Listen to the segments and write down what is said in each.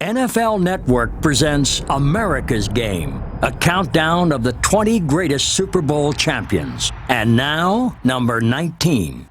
NFL Network presents America's Game, a countdown of the 20 greatest Super Bowl champions. And now, number 19.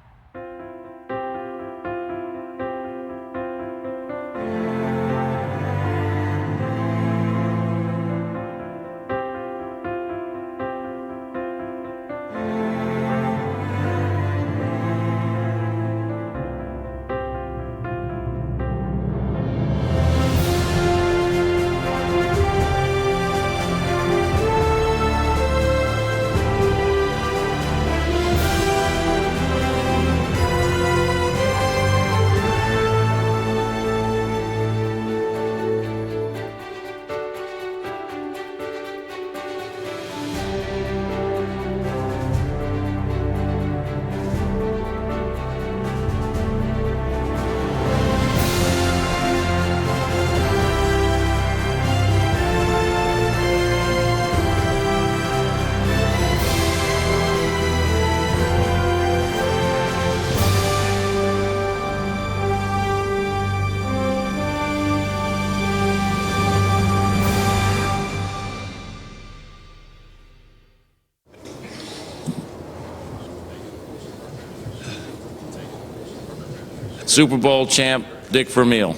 Super Bowl champ Dick Vermeil.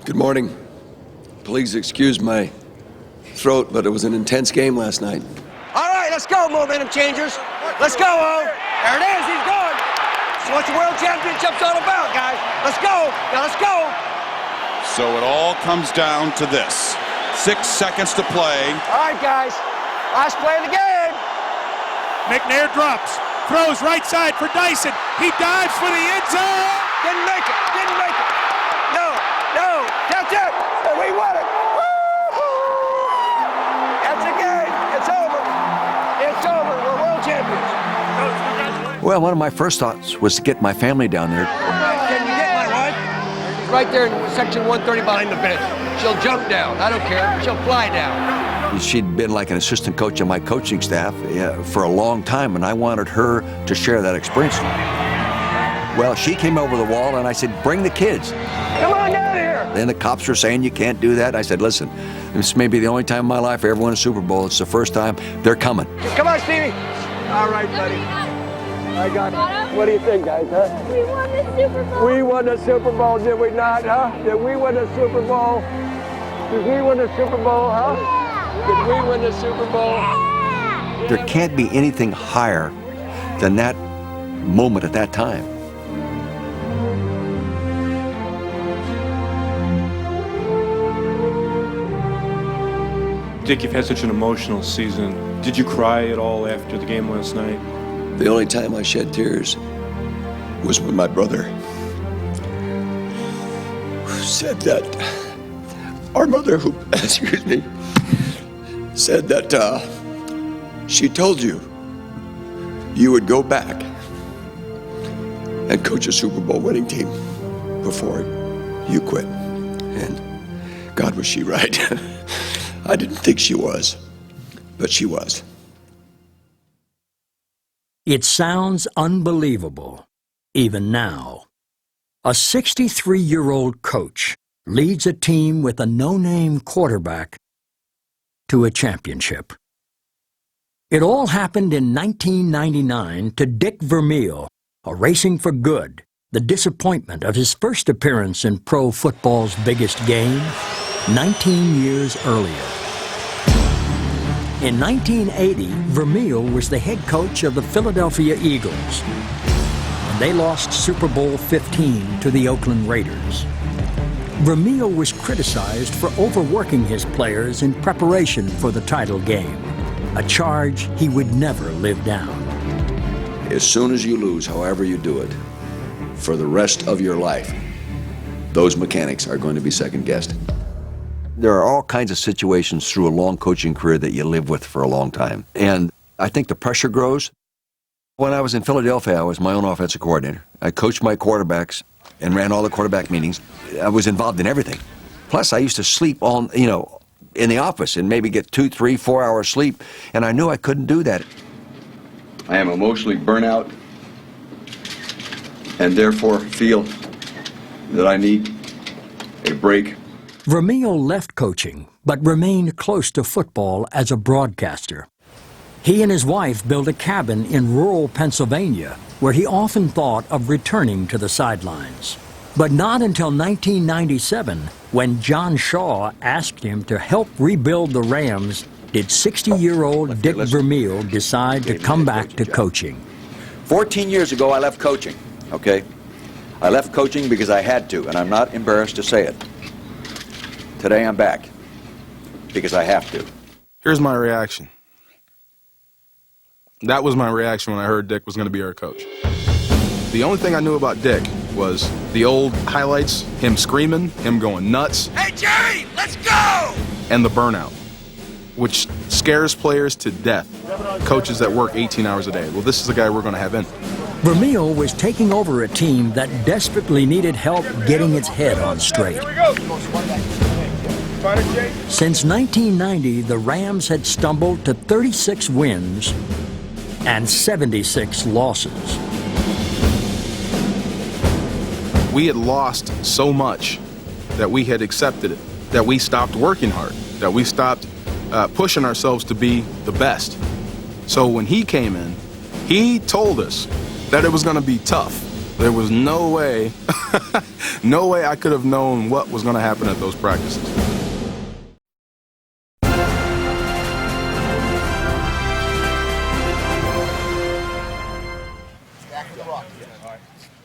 Good morning. Please excuse my throat, but it was an intense game last night. All right, let's go, momentum changers. Let's go, O. There it is, he's going. That's what the World Championship's all about, guys. Let's go. Now let's go. So it all comes down to this. 6 seconds to play. All right, guys. Last play of the game. McNair drops. Throws right side for Dyson. He dives for the end zone. Didn't make it. Didn't make it. No. That's it. We won it. That's the game. It's over. It's over. We're world champions. Well, one of my first thoughts was to get my family down there. Can you get my wife? She's right there in section 130 behind the bench. She'll jump down. I don't care. She'll fly down. She'd been like an assistant coach on my coaching staff for a long time, and I wanted her to share that experience. Well, she came over the wall, and I said, bring the kids. Come on down here. Then the cops were saying, you can't do that. I said, listen, this may be the only time in my life I ever won a Super Bowl. It's the first time. They're coming. Come on, Stevie. All right, buddy. I got it. What do you think, guys, huh? We won the Super Bowl. We won the Super Bowl, did we not, huh? Did we win the Super Bowl? Did we win the Super Bowl, huh? Did we win the Super Bowl? There can't be anything higher than that moment at that time. Dick, you've had such an emotional season. Did you cry at all after the game last night? The only time I shed tears was when my brother said that our mother, who, excuse me, said that she told you you would go back and coach a Super Bowl winning team before you quit. And God, was she right? I didn't think she was, but she was. It sounds unbelievable, even now. A 63-year-old coach leads a team with a no-name quarterback to a championship. It all happened in 1999 to Dick Vermeil, a Racing for Good, the disappointment of his first appearance in pro football's biggest game 19 years earlier. In 1980, Vermeil was the head coach of the Philadelphia Eagles, and they lost Super Bowl 15 to the Oakland Raiders. Vermeil was criticized for overworking his players in preparation for the title game, a charge he would never live down. As soon as you lose, however you do it, for the rest of your life, those mechanics are going to be second-guessed. There are all kinds of situations through a long coaching career that you live with for a long time. And I think the pressure grows. When I was in Philadelphia, I was my own offensive coordinator. I coached my quarterbacks and ran all the quarterback meetings. I was involved in everything. Plus, I used to sleep in the office and maybe get 2, 3, 4 hours sleep, and I knew I couldn't do that. I am emotionally burnt out and therefore feel that I need a break. Vermeil left coaching, but remained close to football as a broadcaster. He and his wife built a cabin in rural Pennsylvania, where he often thought of returning to the sidelines. But not until 1997, when John Shaw asked him to help rebuild the Rams, did 60-year-old Dick Vermeil decide to come back to coaching. 14 years ago, I left coaching, okay? I left coaching because I had to, and I'm not embarrassed to say it. Today, I'm back because I have to. Here's my reaction. That was my reaction when I heard Dick was going to be our coach. The only thing I knew about Dick was the old highlights, him screaming, him going nuts. Hey, Jerry, let's go! And the burnout, which scares players to death. Coaches that work 18 hours a day. Well, this is the guy we're going to have in. Vermeil was taking over a team that desperately needed help getting its head on straight. Since 1990, the Rams had stumbled to 36 wins and 76 losses. We had lost so much that we had accepted it, that we stopped working hard, that we stopped pushing ourselves to be the best. So when he came in, he told us that it was going to be tough. There was no way, no way I could have known what was going to happen at those practices.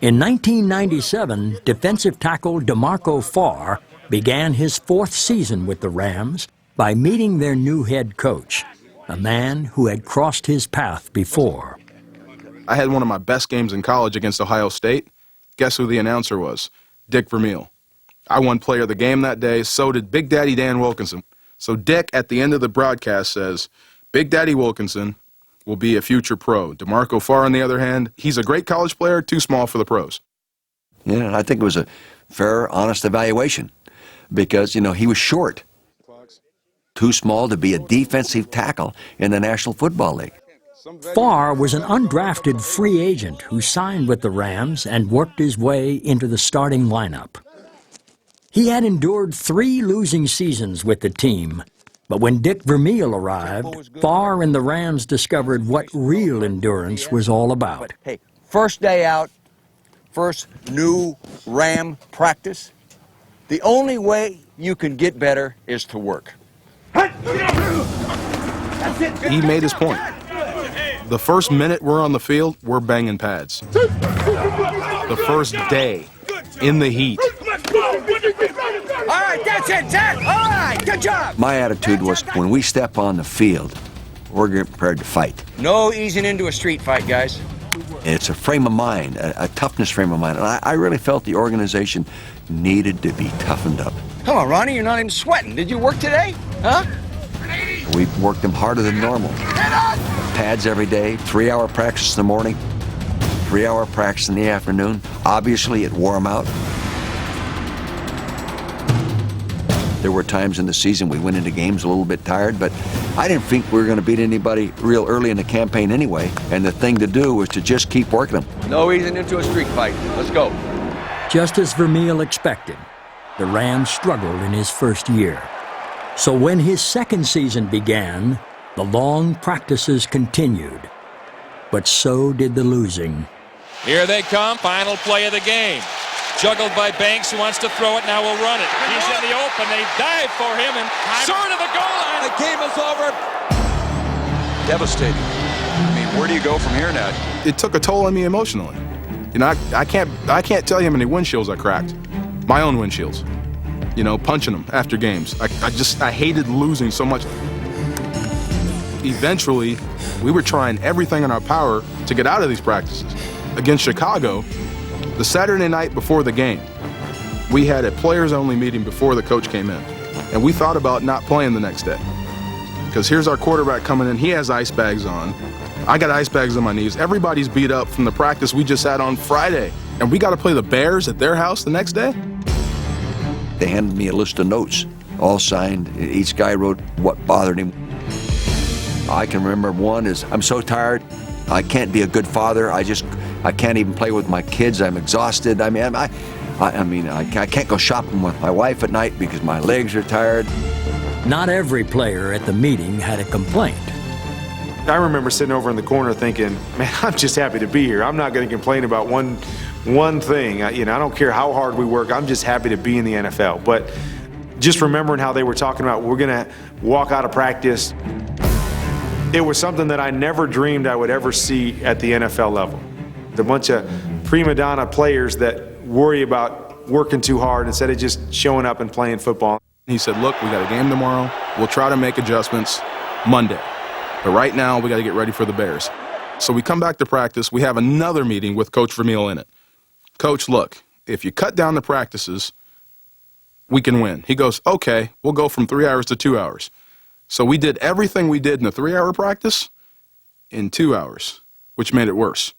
In 1997, defensive tackle DeMarco Farr began his fourth season with the Rams by meeting their new head coach, a man who had crossed his path before. I had one of my best games in college against Ohio State. Guess who the announcer was? Dick Vermeil. I won player of the game that day, so did Big Daddy Dan Wilkinson. So Dick, at the end of the broadcast, says, Big Daddy Wilkinson will be a future pro. DeMarco Farr, on the other hand, he's a great college player, too small for the pros. Yeah, I think it was a fair, honest evaluation because, you know, he was short. Too small to be a defensive tackle in the National Football League. Farr was an undrafted free agent who signed with the Rams and worked his way into the starting lineup. He had endured 3 losing seasons with the team, but when Dick Vermeil arrived, Farr and the Rams discovered what real endurance was all about. Hey, first day out, first new Ram practice. The only way you can get better is to work. He made his point. The first minute we're on the field, we're banging pads. The first day, in the heat. All right, that's it, Zach. All right, good job. My attitude was when we step on the field, we're getting prepared to fight. No easing into a street fight, guys. It's a frame of mind, a toughness frame of mind. And I really felt the organization needed to be toughened up. Come on, Ronnie, you're not even sweating. Did you work today? Huh? We worked them harder than normal. Pads every day, 3-hour practice in the morning, 3-hour practice in the afternoon. Obviously, it wore them out. There were times in the season we went into games a little bit tired, but I didn't think we were going to beat anybody real early in the campaign anyway, and the thing to do was to just keep working them. No easing into a street fight. Let's go. Just as Vermeil expected, the Rams struggled in his first year. So when his second season began, the long practices continued. But so did the losing. Here they come, final play of the game. Juggled by Banks, who wants to throw it, now will run it. He's in the open, they dive for him, and short of the goal line. The game is over. Devastating. I mean, where do you go from here, Ned? It took a toll on me emotionally. You know, I can't tell you how many windshields I cracked. My own windshields. You know, punching them after games. I hated losing so much. Eventually, we were trying everything in our power to get out of these practices. Against Chicago, the Saturday night before the game, we had a players-only meeting before the coach came in. And we thought about not playing the next day. Because here's our quarterback coming in, he has ice bags on. I got ice bags on my knees. Everybody's beat up from the practice we just had on Friday. And we got to play the Bears at their house the next day? They handed me a list of notes, all signed. Each guy wrote what bothered him. I can remember one is, I'm so tired, I can't be a good father. I can't even play with my kids. I'm exhausted. I mean, I mean, I can't go shopping with my wife at night because my legs are tired. Not every player at the meeting had a complaint. I remember sitting over in the corner thinking, man, I'm just happy to be here. I'm not going to complain about one thing. I don't care how hard we work. I'm just happy to be in the NFL. But just remembering how they were talking about we're going to walk out of practice, it was something that I never dreamed I would ever see at the NFL level. A bunch of prima donna players that worry about working too hard instead of just showing up and playing football. He said, look, we got a game tomorrow. We'll try to make adjustments Monday. But right now, we got to get ready for the Bears. So we come back to practice. We have another meeting with Coach Vermeil in it. Coach, look, if you cut down the practices, we can win. He goes, okay, we'll go from 3 hours to 2 hours. So we did everything we did in a 3-hour practice in 2 hours, which made it worse.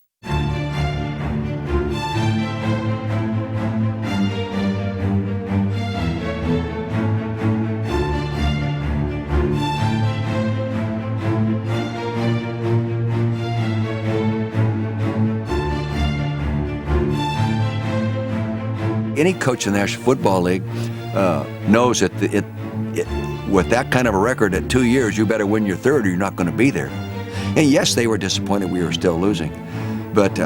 Any coach in the National Football League knows that with that kind of a record at 2 years, you better win your third or you're not going to be there. And yes, they were disappointed we were still losing. But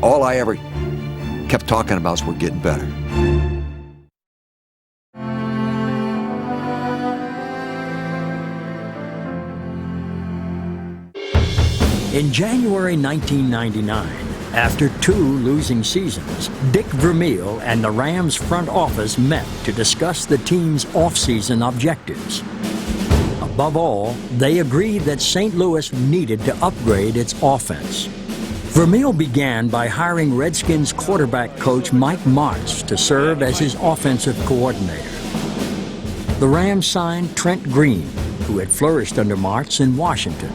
all I ever kept talking about is we're getting better. In January 1999, after 2 losing seasons, Dick Vermeil and the Rams front office met to discuss the team's off-season objectives. Above all, they agreed that St. Louis needed to upgrade its offense. Vermeil began by hiring Redskins quarterback coach Mike Martz to serve as his offensive coordinator. The Rams signed Trent Green, who had flourished under Martz in Washington.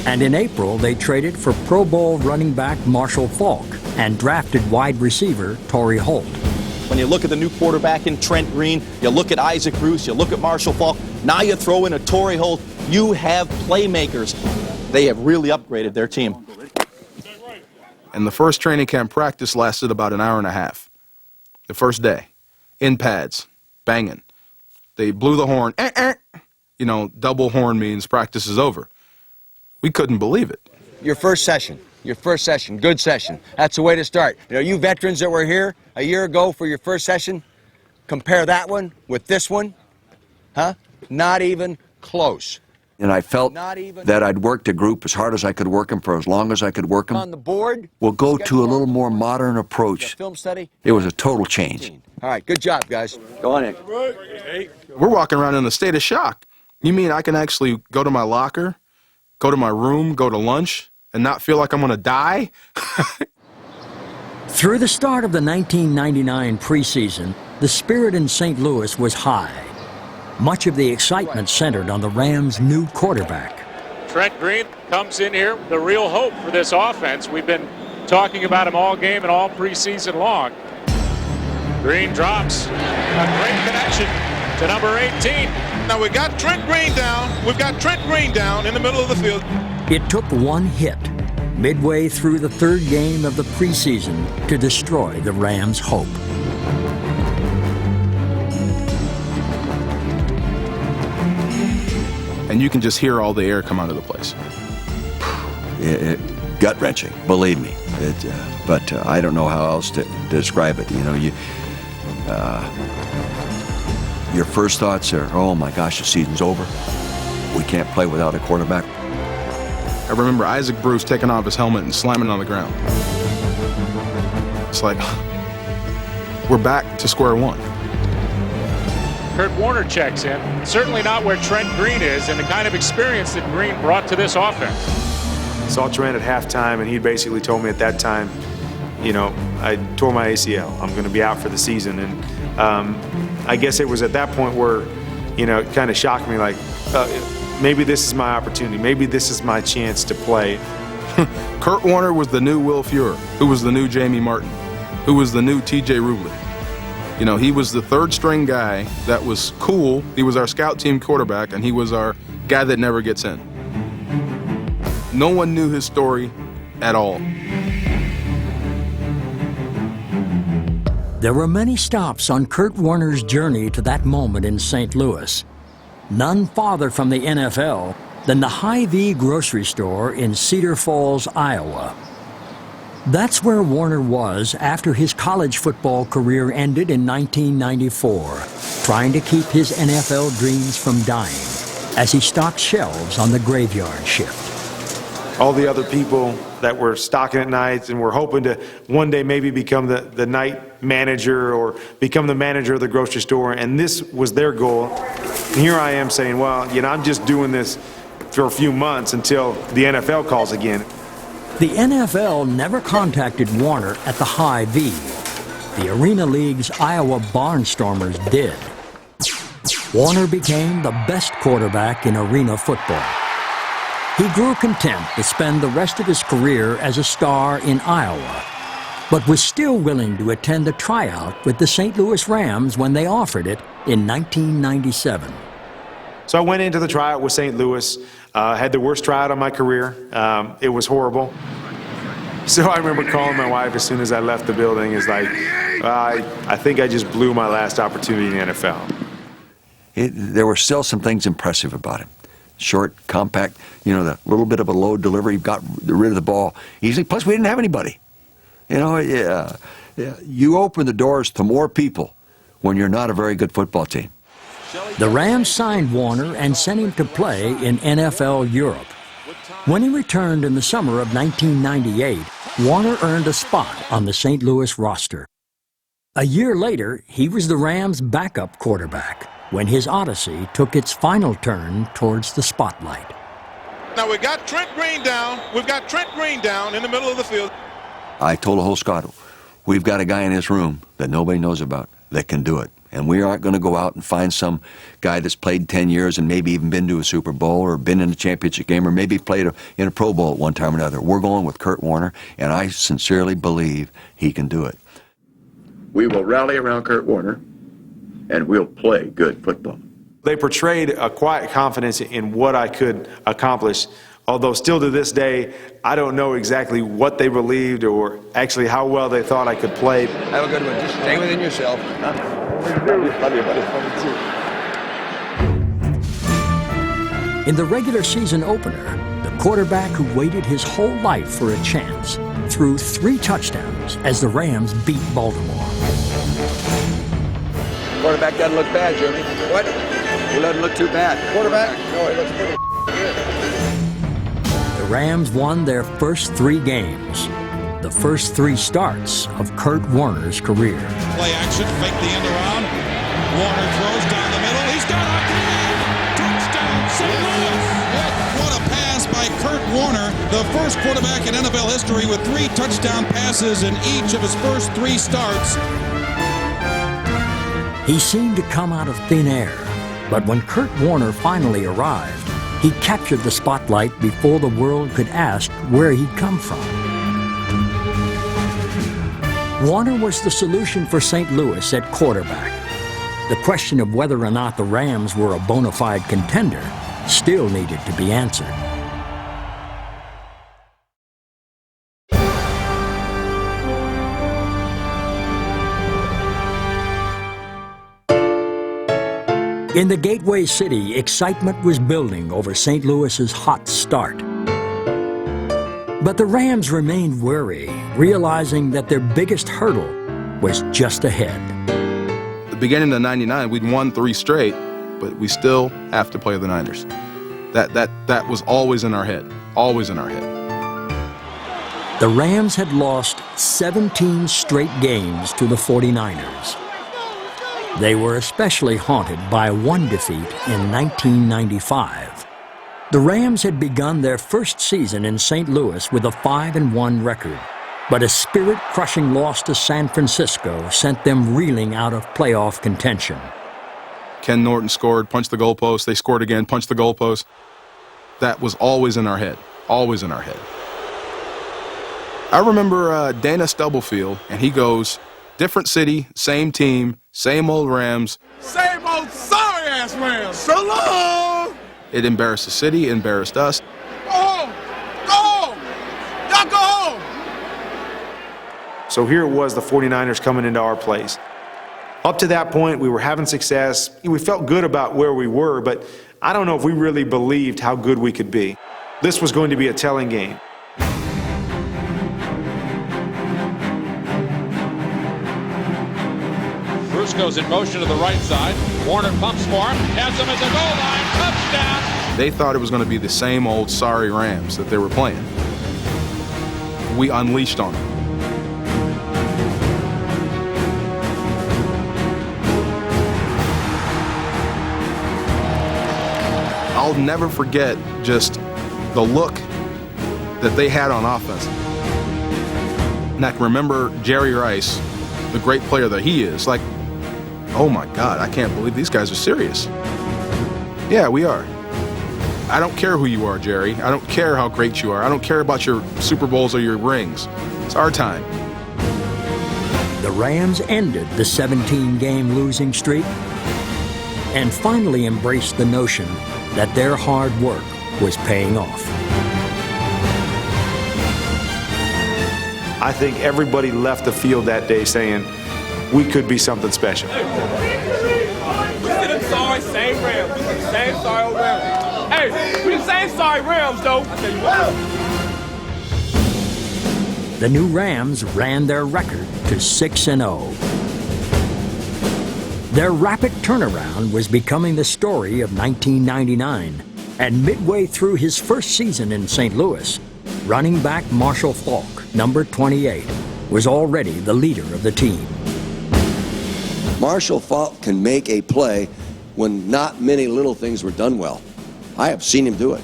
And in April, they traded for Pro Bowl running back Marshall Faulk and drafted wide receiver Torrey Holt. When you look at the new quarterback in Trent Green, you look at Isaac Bruce, you look at Marshall Faulk, now you throw in a Torrey Holt, you have playmakers. They have really upgraded their team. And the first training camp practice lasted about an hour and a half. The first day, in pads, banging. They blew the horn. You know, double horn means practice is over. We couldn't believe it. Your first session, good session. That's the way to start. You know, you veterans that were here a year ago for your first session, compare that one with this one, huh? Not even close. And I felt that I'd worked a group as hard as I could work them for as long as I could work them. On the board, We'll go to a little more modern approach. film study. It was a total change. All right, good job, guys. Go on in. We're walking around in a state of shock. You mean I can actually go to my locker, go to my room, go to lunch, and not feel like I'm going to die? Through the start of the 1999 preseason, the spirit in St. Louis was high. Much of the excitement centered on the Rams' new quarterback. Trent Green comes in here, the real hope for this offense. We've been talking about him all game and all preseason long. Green drops. A great connection to number 18. Now we got Trent Green down. We've got Trent Green down in the middle of the field. It took one hit, midway through the third game of the preseason, to destroy the Rams' hope. And you can just hear all the air come out of the place. Gut-wrenching, believe me. But I don't know how else to describe it. You know, your first thoughts are, oh my gosh, the season's over. We can't play without a quarterback. I remember Isaac Bruce taking off his helmet and slamming it on the ground. It's like, we're back to square one. Kurt Warner checks in. Certainly not where Trent Green is and the kind of experience that Green brought to this offense. Saw Trent at halftime, and he basically told me at that time, you know, I tore my ACL. I'm going to be out for the season. And I guess it was at that point where, you know, it kind of shocked me, like, maybe this is my opportunity. Maybe this is my chance to play. Kurt Warner was the new Will Fuhrer, who was the new Jamie Martin, who was the new TJ Rubler. You know, he was the third-string guy that was cool. He was our scout team quarterback, and he was our guy that never gets in. No one knew his story at all. There were many stops on Kurt Warner's journey to that moment in St. Louis. None farther from the NFL than the Hy-Vee grocery store in Cedar Falls, Iowa. That's where Warner was after his college football career ended in 1994, trying to keep his NFL dreams from dying as he stocked shelves on the graveyard shift. All the other people that were stocking at nights and were hoping to one day maybe become the night manager or become the manager of the grocery store, and this was their goal. And here I am saying, well, I'm just doing this for a few months until the NFL calls again. The NFL never contacted Warner at the Hy-Vee. The Arena League's Iowa Barnstormers did. Warner became the best quarterback in arena football. He grew content to spend the rest of his career as a star in Iowa, but was still willing to attend a tryout with the St. Louis Rams when they offered it in 1997. So I went into the tryout with St. Louis, had the worst tryout of my career. It was horrible. So I remember calling my wife as soon as I left the building. It's like, I think I just blew my last opportunity in the NFL. There were still some things impressive about him. Short, compact, the little bit of a low delivery, got rid of the ball easily. Plus, we didn't have anybody. You open the doors to more people when you're not a very good football team. The Rams signed Warner and sent him to play in NFL Europe. When he returned in the summer of 1998, Warner earned a spot on the St. Louis roster. A year later, he was the Rams' backup quarterback when his odyssey took its final turn towards the spotlight. Now we got Trent Green down. We've got Trent Green down in the middle of the field. I told the whole squad, we've got a guy in this room that nobody knows about that can do it. And we aren't going to go out and find some guy that's played 10 years and maybe even been to a Super Bowl or been in a championship game or maybe played in a Pro Bowl at one time or another. We're going with Kurt Warner, and I sincerely believe he can do it. We will rally around Kurt Warner, and we'll play good football. They portrayed a quiet confidence in what I could accomplish, although still to this day, I don't know exactly what they believed or actually how well they thought I could play. Have a good one. Just stay within yourself. In the regular season opener, the quarterback who waited his whole life for a chance threw 3 touchdowns as the Rams beat Baltimore. Quarterback doesn't look bad, Jeremy. What? He doesn't look too bad. Quarterback? No, he looks pretty good. The Rams won their first 3 games, the first 3 starts of Kurt Warner's career. Play action, fake the end around. Warner throws down the middle. He's got a touchdown, St. Louis. What a pass by Kurt Warner, the first quarterback in NFL history with 3 touchdown passes in each of his first 3 starts. He seemed to come out of thin air, but when Kurt Warner finally arrived, he captured the spotlight before the world could ask where he'd come from. Warner was the solution for St. Louis at quarterback. The question of whether or not the Rams were a bona fide contender still needed to be answered. In the Gateway City, excitement was building over St. Louis's hot start. But the Rams remained wary, realizing that their biggest hurdle was just ahead. The beginning of '99, we'd won 3 straight, but we still have to play the Niners. That was always in our head, always in our head. The Rams had lost 17 straight games to the 49ers. They were especially haunted by one defeat in 1995. The Rams had begun their first season in St. Louis with a 5-1 record, but a spirit-crushing loss to San Francisco sent them reeling out of playoff contention. Ken Norton scored, punched the goalpost, they scored again, punched the goalpost. That was always in our head, always in our head. I remember Dana Stubblefield, and he goes, different city, same team, same old Rams. Same old sorry-ass Rams. So long. It embarrassed the city, it embarrassed us. Go home. Go home. Y'all go home. So here it was, the 49ers coming into our place. Up to that point, we were having success. We felt good about where we were, but I don't know if we really believed how good we could be. This was going to be a telling game. Bruce goes in motion to the right side. Warner pumps for him, has him at the goal line, touchdown! They thought it was going to be the same old sorry Rams that they were playing. We unleashed on them. I'll never forget just the look that they had on offense. And I can remember Jerry Rice, the great player that he is, like, oh my God, I can't believe these guys are serious. Yeah, we are. I don't care who you are, Jerry. I don't care how great you are. I don't care about your Super Bowls or your rings. It's our time. The Rams ended the 17-game losing streak and finally embraced the notion that their hard work was paying off. I think everybody left the field that day saying, we could be something special. Sorry, same Rams. Same sorry Rams. Hey, we the same sorry Rams, though. I tell you what. The new Rams ran their record to 6-0. Their rapid turnaround was becoming the story of 1999, and midway through his first season in St. Louis, running back Marshall Faulk, number 28, was already the leader of the team. Marshall Faulk can make a play when not many little things were done well. I have seen him do it.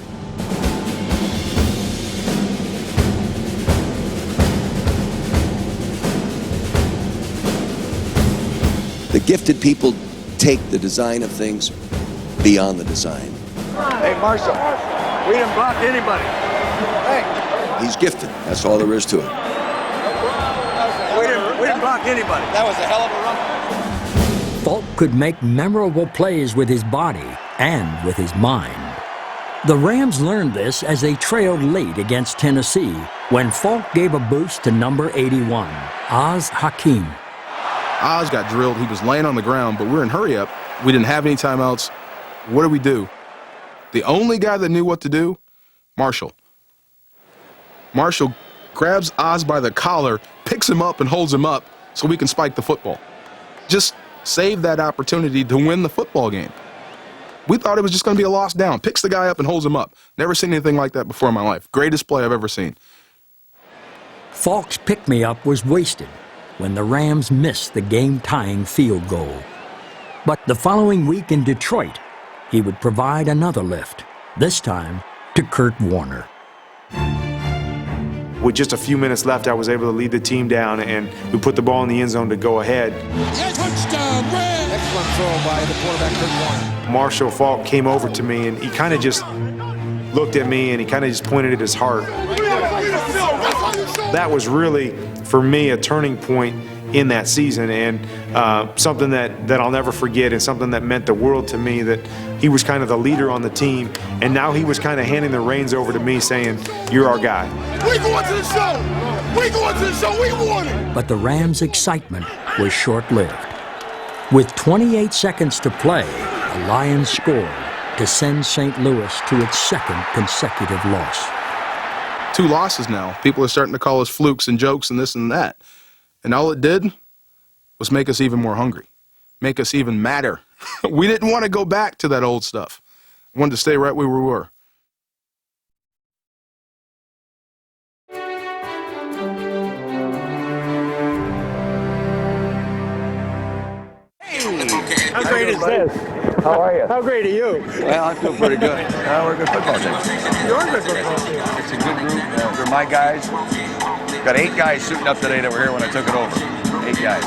The gifted people take the design of things beyond the design. Hey, Marshall, we didn't block anybody. Hey. He's gifted. That's all there is to it. We didn't block anybody. That was a hell of a run. Faulk could make memorable plays with his body and with his mind. The Rams learned this as they trailed late against Tennessee when Faulk gave a boost to number 81, Oz Hakim. Oz got drilled. He was laying on the ground, but we're in hurry-up. We didn't have any timeouts. What do we do? The only guy that knew what to do, Marshall. Marshall grabs Oz by the collar, picks him up, and holds him up so we can spike the football. Just save that opportunity to win the football game. We thought it was just going to be a lost down. Picks the guy up and holds him up. Never seen anything like that before in my life. Greatest play I've ever seen. Faulk's pick-me-up was wasted when the Rams missed the game-tying field goal. But the following week in Detroit, he would provide another lift, this time to Kurt Warner. With just a few minutes left, I was able to lead the team down, and we put the ball in the end zone to go ahead. Touchdown, Rams! Excellent throw by the quarterback, Kurt Warner. Marshall Faulk came over to me, and he kind of just looked at me, and he kind of just pointed at his heart. That was really, for me, a turning point in that season, and something that I'll never forget, and something that meant the world to me, that he was kind of the leader on the team, and now he was kind of handing the reins over to me, saying, you're our guy. We going to the show! We going to the show! We won it! But the Rams' excitement was short-lived. With 28 seconds to play, the Lions scored to send St. Louis to its second consecutive loss. 2 losses now. People are starting to call us flukes and jokes and this and that. And all it did was make us even more hungry, make us even madder. We didn't want to go back to that old stuff. We wanted to stay right where we were. How great is this? How are you? How great are you? Well, I feel pretty good. We're a good football team. You're a good football team. It's a good group. They're my guys. Got 8 guys suiting up today that were here when I took it over. 8 guys.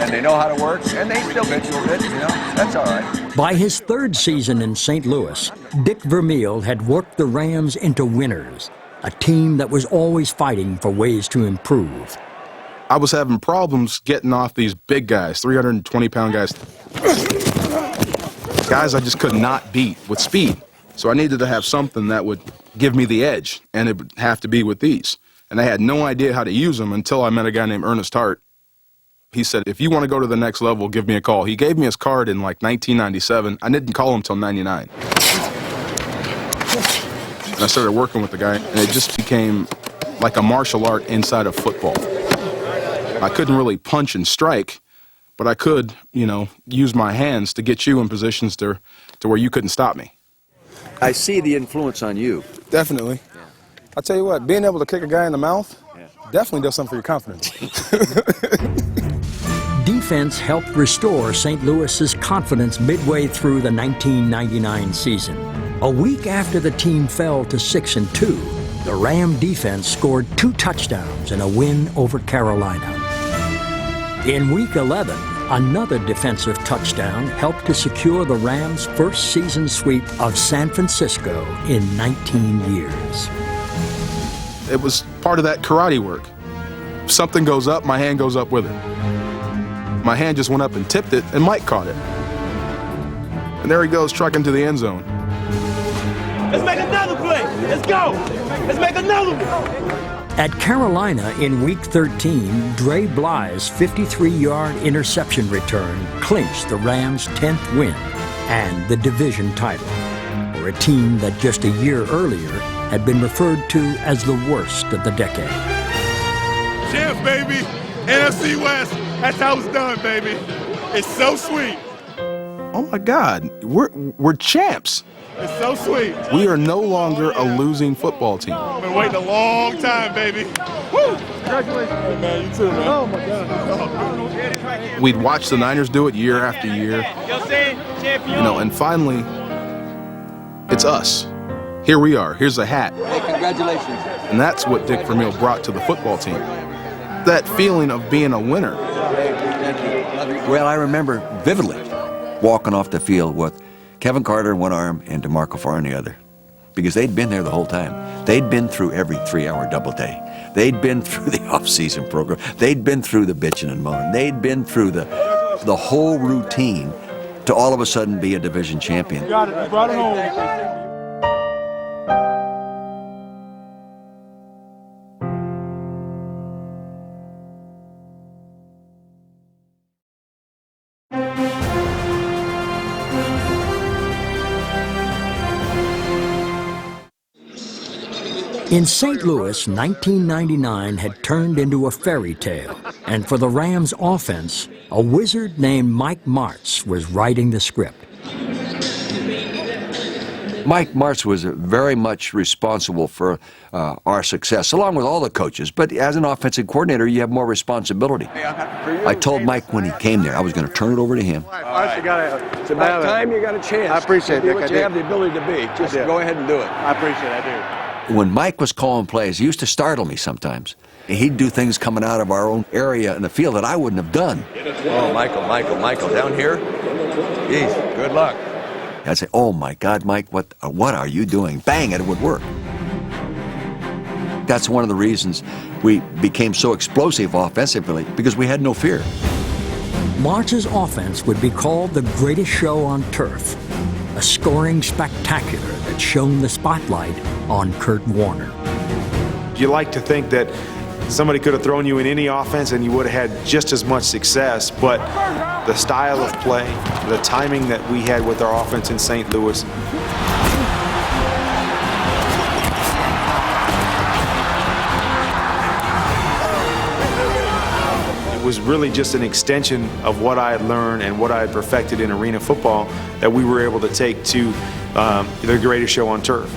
And they know how to work, and they still bitch a little bit, you know. That's all right. By his 3rd season in St. Louis, Dick Vermeil had worked the Rams into winners, a team that was always fighting for ways to improve. I was having problems getting off these big guys, 320-pound guys. Guys I just could not beat with speed. So I needed to have something that would give me the edge, and it would have to be with these. and I had no idea how to use them until I met a guy named Ernest Hart. He said, if you want to go to the next level, give me a call. He gave me his card in like 1997. I didn't call him until 99. And I started working with the guy, and it just became like a martial art inside of football. I couldn't really punch and strike, but I could, use my hands to get you in positions to where you couldn't stop me. I see the influence on you. Definitely. I'll tell you what, being able to kick a guy in the mouth definitely does something for your confidence. Defense helped restore St. Louis's confidence midway through the 1999 season. A week after the team fell to 6-2, the Ram defense scored 2 touchdowns in a win over Carolina. In Week 11, another defensive touchdown helped to secure the Rams' first season sweep of San Francisco in 19 years. It was part of that karate work. If something goes up, my hand goes up with it. My hand just went up and tipped it, and Mike caught it. And there he goes, trucking to the end zone. Let's make another play. Let's go. Let's make another one. At Carolina in Week 13, Dre Bly's 53-yard interception return clinched the Rams' 10th win and the division title, for a team that just a year earlier had been referred to as the worst of the decade. Champs, baby. NFC West. That's how it's done, baby. It's so sweet. Oh my God, we're champs. It's so sweet. We are no longer a losing football team. Been waiting a long time, baby. Woo! Congratulations, man. You too, man. Oh my God. We'd watch the Niners do it year after year. And finally, it's us. Here we are. Here's a hat. Hey, congratulations. And that's what Dick Vermeil brought to the football team. That feeling of being a winner. Well, I remember vividly walking off the field with Kevin Carter in one arm and DeMarco Farr in the other, because they'd been there the whole time. They'd been through every 3-hour double day. They'd been through the off-season program. They'd been through the bitching and moaning. They'd been through the whole routine to all of a sudden be a division champion. Got it. You brought it home. In St. Louis, 1999 had turned into a fairy tale, and for the Rams offense, a wizard named Mike Martz was writing the script. Mike Martz was very much responsible for our success, along with all the coaches. But as an offensive coordinator, you have more responsibility. I told Mike when he came there, I was going to turn it over to him. It's about time you got a chance. I appreciate to be that. what you have the ability to be. Just go ahead and do it. I appreciate it. I do. When Mike was calling plays, he used to startle me sometimes. He'd do things coming out of our own area in the field that I wouldn't have done. Oh, Michael, down here? Geez, good luck. I'd say, oh my God, Mike, what are you doing? Bang, and it would work. That's one of the reasons we became so explosive offensively, because we had no fear. Martz's offense would be called the greatest show on turf, a scoring spectacular that shone the spotlight on Kurt Warner. You like to think that somebody could have thrown you in any offense and you would have had just as much success, but the style of play, the timing that we had with our offense in St. Louis, it was really just an extension of what I had learned and what I had perfected in arena football that we were able to take to the greatest show on turf.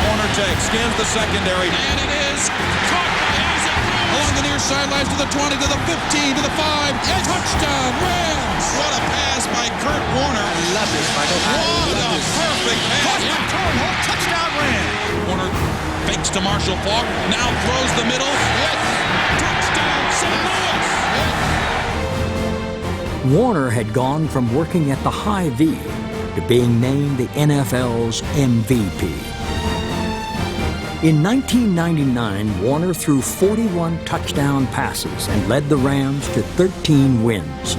Warner takes, scans the secondary, and it is caught by Isaac along the near sidelines to the 20, to the 15, to the 5, and touchdown, Rams! What a pass by Kurt Warner. I love this, Michael. What a perfect pass. Touchdown, Rams! Warner fakes to Marshall Faulk, now throws the middle. Touchdown, St. Louis! Warner had gone from working at the High V to being named the NFL's MVP. In 1999, Warner threw 41 touchdown passes and led the Rams to 13 wins.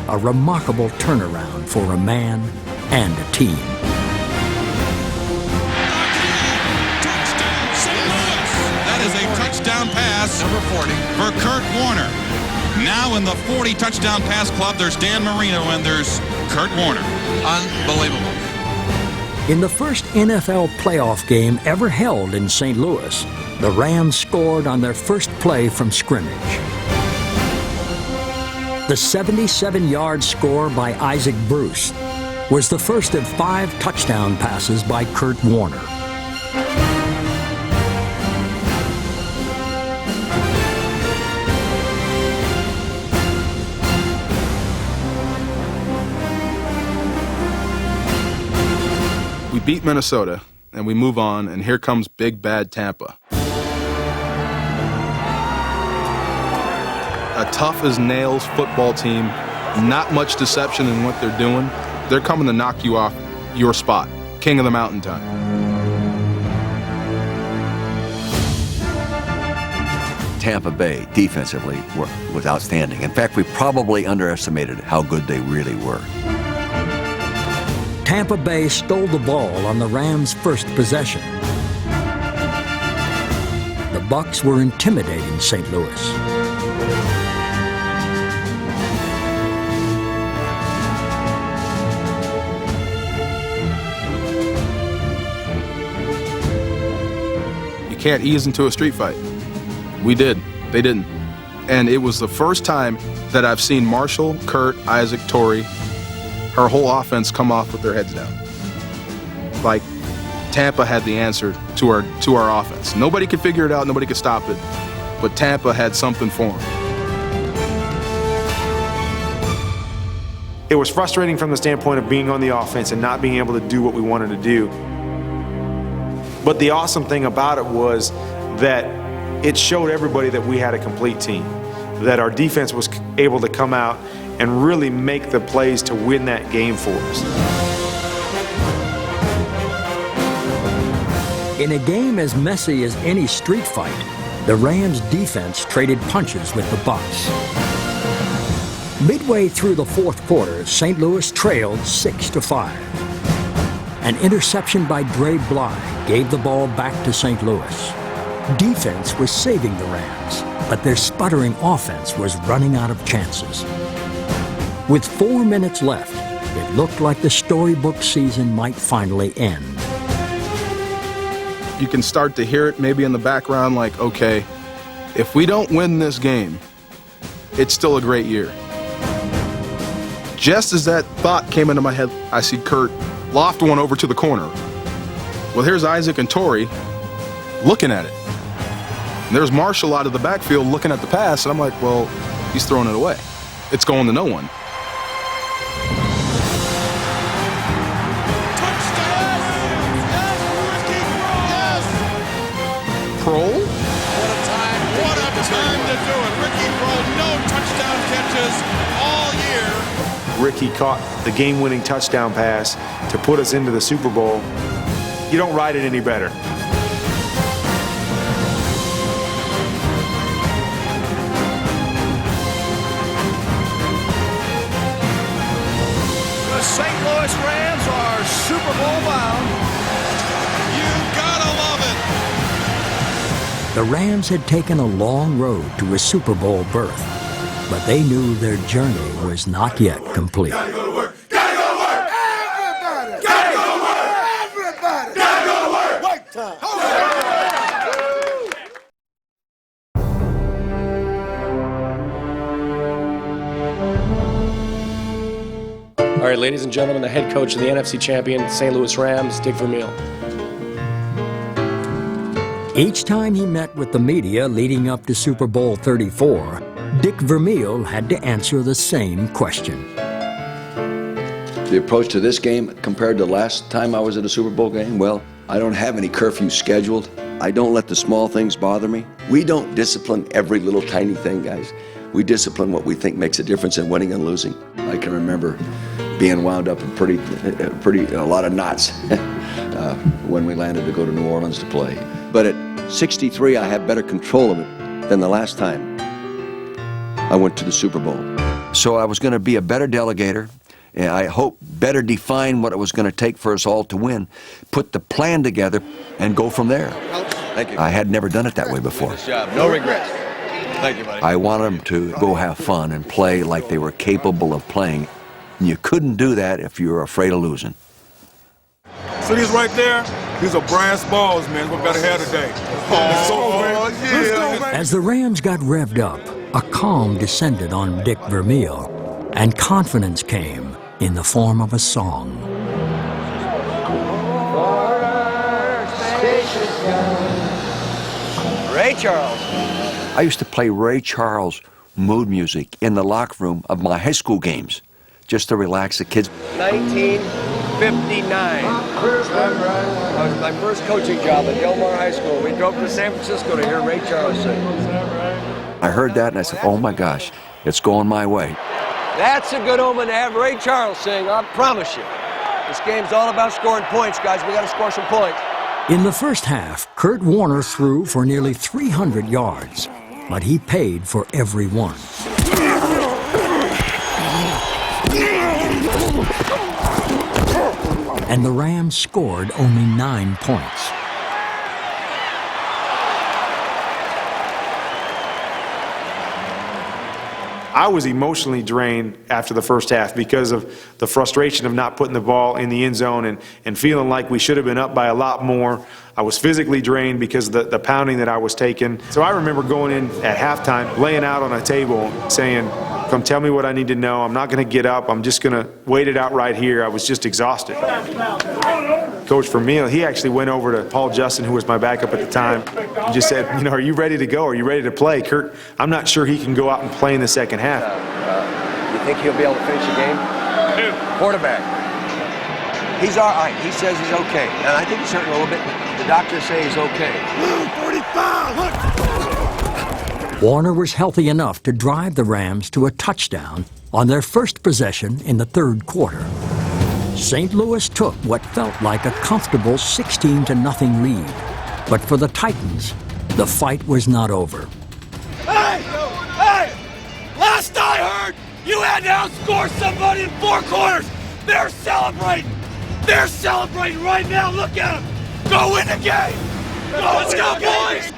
A remarkable turnaround for a man and a team. Touchdown, touchdown pass. Number 40. For Kurt Warner. Now in the 40 touchdown pass club, there's Dan Marino and there's Kurt Warner. Unbelievable. In the first NFL playoff game ever held in St. Louis, the Rams scored on their first play from scrimmage. The 77-yard score by Isaac Bruce was the first of 5 touchdown passes by Kurt Warner. We beat Minnesota, and we move on, and here comes big bad Tampa. A tough-as-nails football team, not much deception in what they're doing. They're coming to knock you off your spot. King of the Mountain time. Tampa Bay, defensively, was outstanding. In fact, we probably underestimated how good they really were. Tampa Bay stole the ball on the Rams' first possession. The Bucs were intimidating St. Louis. You can't ease into a street fight. We did. They didn't. And it was the first time that I've seen Marshall, Kurt, Isaac, Torrey, our whole offense come off with their heads down. Like Tampa had the answer to our offense. Nobody could figure it out, nobody could stop it, but Tampa had something for them. It was frustrating from the standpoint of being on the offense and not being able to do what we wanted to do. But the awesome thing about it was that it showed everybody that we had a complete team, that our defense was able to come out and really make the plays to win that game for us. In a game as messy as any street fight, the Rams' defense traded punches with the Bucs. Midway through the fourth quarter, St. Louis trailed 6-5. An interception by Dre Bly gave the ball back to St. Louis. Defense was saving the Rams, but their sputtering offense was running out of chances. With 4 minutes left, it looked like the storybook season might finally end. You can start to hear it maybe in the background like, okay, if we don't win this game, it's still a great year. Just as that thought came into my head, I see Kurt loft one over to the corner. Well, here's Isaac and Torrey looking at it. And there's Marshall out of the backfield looking at the pass, and I'm like, well, he's throwing it away. It's going to no one. Prohl? What a time to do it. Ricky Prohl, no touchdown catches all year. Ricky caught the game-winning touchdown pass to put us into the Super Bowl. You don't write it any better. The St. Louis Rams are Super Bowl bound. You gotta love it. The Rams had taken a long road to a Super Bowl berth, but they knew their journey was not yet complete. Gotta go to work. Gotta go to work. Everybody. Gotta go to work. Everybody. Gotta go to work. Work time. All right, ladies and gentlemen, the head coach of the NFC champion St. Louis Rams, Dick Vermeil. Each time he met with the media leading up to Super Bowl 34, Dick Vermeil had to answer the same question. The approach to this game compared to last time I was at a Super Bowl game, well, I don't have any curfews scheduled. I don't let the small things bother me. We don't discipline every little tiny thing, guys. We discipline what we think makes a difference in winning and losing. I can remember being wound up in a lot of knots when we landed to go to New Orleans to play. But at 63, I had better control of it than the last time I went to the Super Bowl. So I was going to be a better delegator, and I hope better define what it was going to take for us all to win, put the plan together, and go from there. Thank you. I had never done it that way before. Good job. No regrets. Thank you, buddy. I wanted them to go have fun and play like they were capable of playing. And you couldn't do that if you were afraid of losing. See these right there? These are brass balls, man. What we got to have today. As the Rams got revved up, a calm descended on Dick Vermeil, and confidence came in the form of a song. Ray Charles. I used to play Ray Charles mood music in the locker room of my high school games just to relax the kids. 1959. That was my first coaching job at Del Mar High School. We drove to San Francisco to hear Ray Charles sing. I heard that and I said, oh my gosh, it's going my way. That's a good omen to have Ray Charles sing, I promise you. This game's all about scoring points, guys. We got to score some points. In the first half, Kurt Warner threw for nearly 300 yards, but he paid for every one. And the Rams scored only 9 points. I was emotionally drained after the first half because of the frustration of not putting the ball in the end zone and feeling like we should have been up by a lot more. I was physically drained because of the pounding that I was taking. So I remember going in at halftime, laying out on a table, saying, come tell me what I need to know. I'm not going to get up. I'm just going to wait it out right here. I was just exhausted. Coach Vermeil, he actually went over to Paul Justin, who was my backup at the time, and just said, you know, are you ready to go? Are you ready to play? Kurt, I'm not sure he can go out and play in the second half. You think he'll be able to finish the game? Quarterback. He's all right. He says he's okay. And I think he's hurting a little bit. The doctors say he's okay. 45, look! Warner was healthy enough to drive the Rams to a touchdown on their first possession in the third quarter. St. Louis took what felt like a comfortable 16-0 lead. But for the Titans, the fight was not over. Hey! Hey! Last I heard, you had to outscore somebody in 4 quarters! They're celebrating! They're celebrating right now! Look at them! Go win the game! Let's go, boys!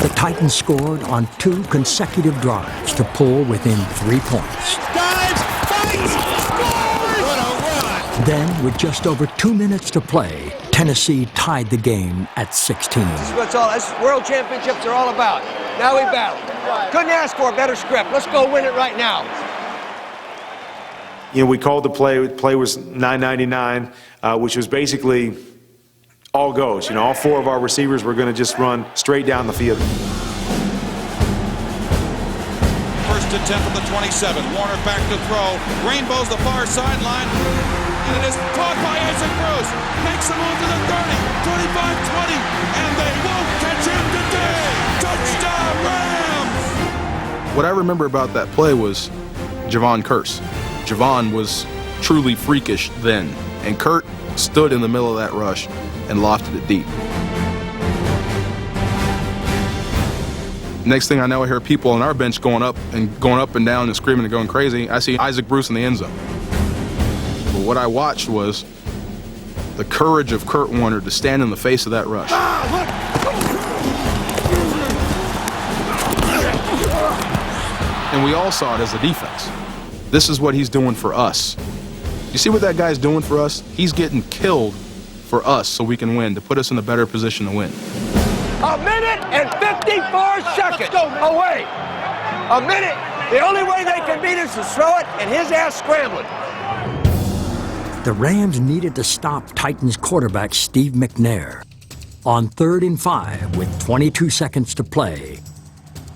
The Titans scored on 2 consecutive drives to pull within 3 points. Dives, fights, scores! What a run! Then, with just over 2 minutes to play, Tennessee tied the game at 16. This is what World Championships are all about. Now we battle. Couldn't ask for a better script. Let's go win it right now. You know, we called the play. The play was 9.99, which was basically all goes. You know, all 4 of our receivers were going to just run straight down the field. First attempt from the 27. Warner back to throw. Rainbow's the far sideline. And it is caught by Isaac Bruce. Makes the move to the 30, 25-20, and they won't catch him today. Touchdown, Rams! What I remember about that play was Javon Curse. Javon was truly freakish then, and Kurt stood in the middle of that rush and lofted it deep. Next thing I know, I hear people on our bench going up and down and screaming and going crazy. I see Isaac Bruce in the end zone. But what I watched was the courage of Kurt Warner to stand in the face of that rush. And we all saw it as a defense. This is what he's doing for us. You see what that guy's doing for us? He's getting killed for us so we can win, to put us in a better position to win. A minute and 54 seconds away. A minute. The only way they can beat us is throw it and his ass scrambling. The Rams needed to stop Titans quarterback Steve McNair. On 3rd and 5 with 22 seconds to play,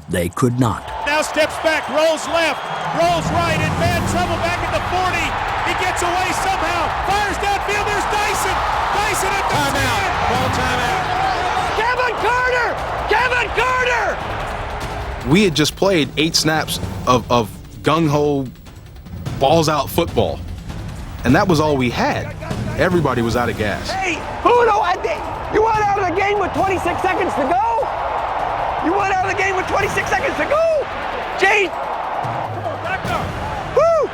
they could not. Now steps back, rolls left, rolls right, in bad trouble back at the 40. He gets away somehow, fires downfield, there's Dyson. Dyson at the timeout. Ball timeout. Kevin Carter! We had just played 8 snaps of gung-ho, balls-out football. And that was all we had. Everybody was out of gas. Hey, you went out of the game with 26 seconds to go? You went out of the game with 26 seconds to go? Jay! Come on, back up. Woo!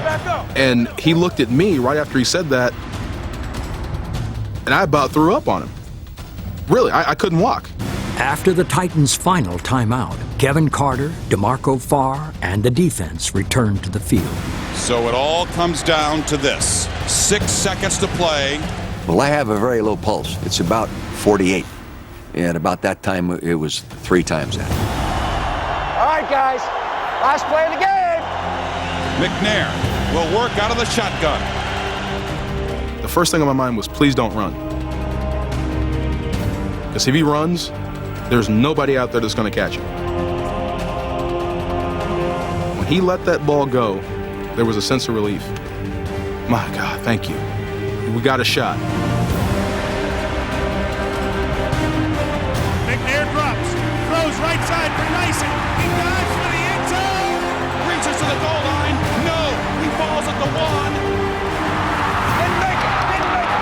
Back up. And he looked at me right after he said that, and I about threw up on him. Really, I couldn't walk. After the Titans' final timeout, Kevin Carter, DeMarco Farr, and the defense returned to the field. So it all comes down to this. 6 seconds to play. Well, I have a very low pulse. It's about 48. And about that time, it was 3 times that. All right, guys. Last play of the game. McNair will work out of the shotgun. The first thing on my mind was, please don't run. Because if he runs, there's nobody out there that's going to catch him. When he let that ball go, there was a sense of relief. My God, thank you. We got a shot. McNair drops, throws right side for Nyson. He dives for the end zone. Reaches to the goal line. No, he falls at the 1. Didn't make it. Didn't make it.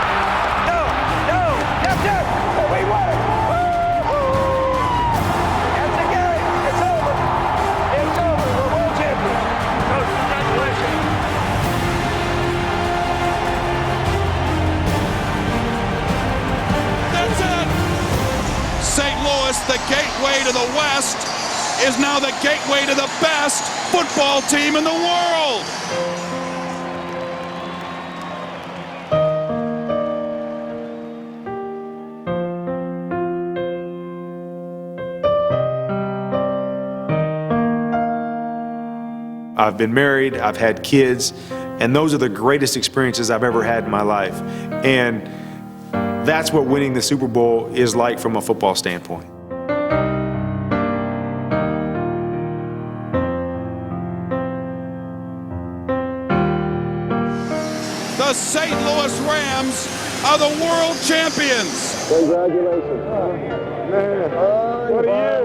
No. Yes. We won it. That's the game. It's over. It's over. We're world champions. Coach, congratulations. That's it. St. Louis, the gateway to the West, is now the gateway to the best football team in the world. I've been married, I've had kids, and those are the greatest experiences I've ever had in my life. And that's what winning the Super Bowl is like from a football standpoint. The St. Louis Rams are the world champions. Congratulations. Man, what a year.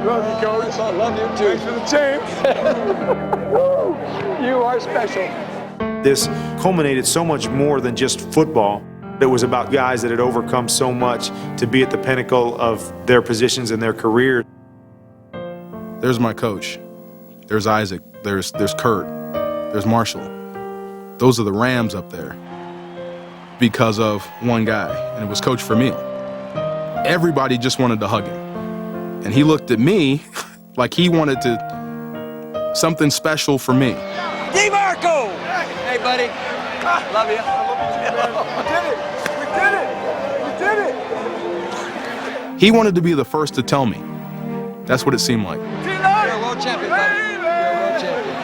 Love you, Coach. I love you, too. Thanks for the champs. You are special. This culminated so much more than just football. It was about guys that had overcome so much to be at the pinnacle of their positions in their career. There's my coach. There's Isaac. There's Kurt. There's Marshall. Those are the Rams up there because of one guy, and it was Coach Vermeil. Everybody just wanted to hug him. And he looked at me like he wanted something special for me. DeMarco! Hey, buddy. Love you. We did it. He wanted to be the first to tell me. That's what it seemed like. You're a world champion, buddy. You're a world champion.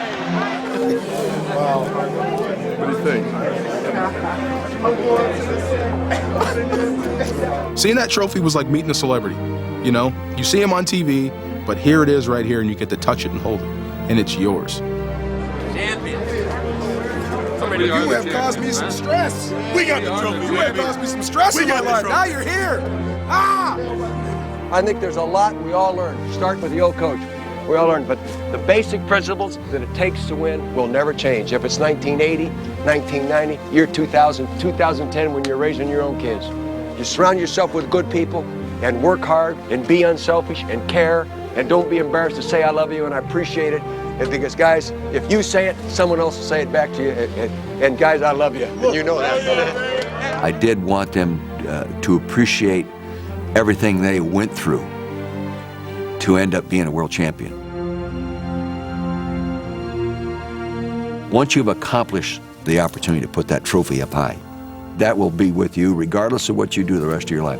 Wow. What do you think? Seeing that trophy was like meeting a celebrity. You know, you see him on TV, but here it is right here, and you get to touch it and hold it, and it's yours. You have caused me some stress. We got the trophy. You have caused me some stress in my life. Now you're here. I think there's a lot we all learn. Start with the old coach. We all learn, but the basic principles that it takes to win will never change. If it's 1980, 1990, year 2000, 2010, when you're raising your own kids. You surround yourself with good people and work hard and be unselfish and care and don't be embarrassed to say I love you and I appreciate it. And because, guys, if you say it, someone else will say it back to you. And guys, I love you. And you know that. I did want them to appreciate everything they went through to end up being a world champion. Once you've accomplished the opportunity to put that trophy up high, that will be with you regardless of what you do the rest of your life.